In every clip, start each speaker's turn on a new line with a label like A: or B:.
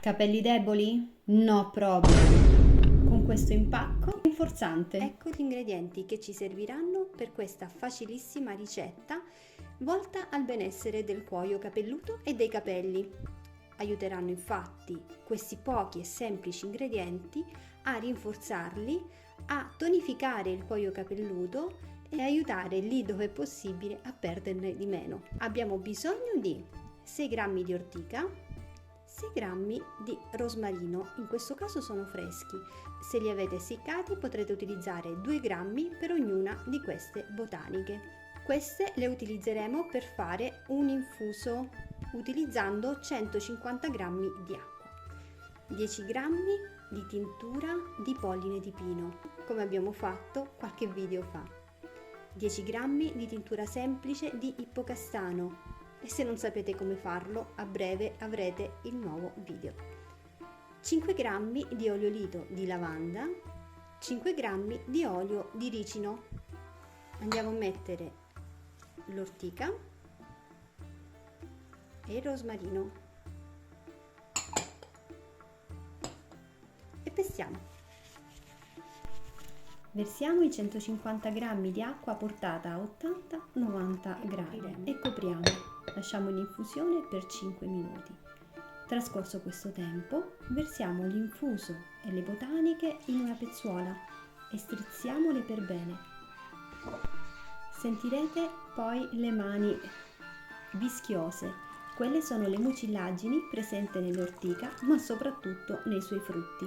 A: Capelli deboli? No problem. Con questo impacco rinforzante.
B: Ecco gli ingredienti che ci serviranno per questa facilissima ricetta volta al benessere del cuoio capelluto e dei capelli. Aiuteranno infatti questi pochi e semplici ingredienti a rinforzarli, a tonificare il cuoio capelluto e aiutare lì dove è possibile a perderne di meno. Abbiamo bisogno di 6 g di ortica, 6 g di rosmarino, in questo caso sono freschi. Se li avete essiccati potrete utilizzare 2 g per ognuna di queste botaniche. Queste le utilizzeremo per fare un infuso utilizzando 150 g di acqua, 10 g di tintura di polline di pino, come abbiamo fatto qualche video fa, 10 g di tintura semplice di ippocastano, e se non sapete come farlo, a breve avrete il nuovo video, 5 g di oleolito di lavanda, 5 g di olio di ricino. Andiamo a mettere l'ortica e il rosmarino e pestiamo.
A: Versiamo i 150 g di acqua portata a 80-90 gradi e copriamo. Lasciamo l'infusione per 5 minuti. Trascorso questo tempo, versiamo l'infuso e le botaniche in una pezzuola e strizziamole per bene. Sentirete poi le mani vischiose. Quelle sono le mucillagini presenti nell'ortica, ma soprattutto nei suoi frutti.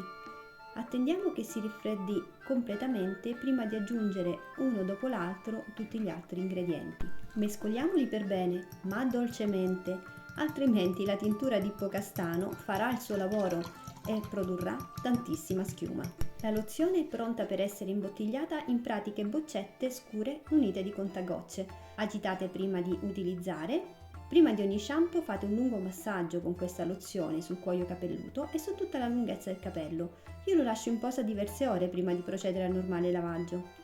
A: Attendiamo che si raffreddi completamente prima di aggiungere uno dopo l'altro tutti gli altri ingredienti. Mescoliamoli per bene, ma dolcemente, altrimenti la tintura di ippocastano farà il suo lavoro e produrrà tantissima schiuma. La lozione è pronta per essere imbottigliata in pratiche boccette scure munite di contagocce. Agitate prima di utilizzare. Prima di ogni shampoo fate un lungo massaggio con questa lozione sul cuoio capelluto e su tutta la lunghezza del capello. Io lo lascio in posa diverse ore prima di procedere al normale lavaggio.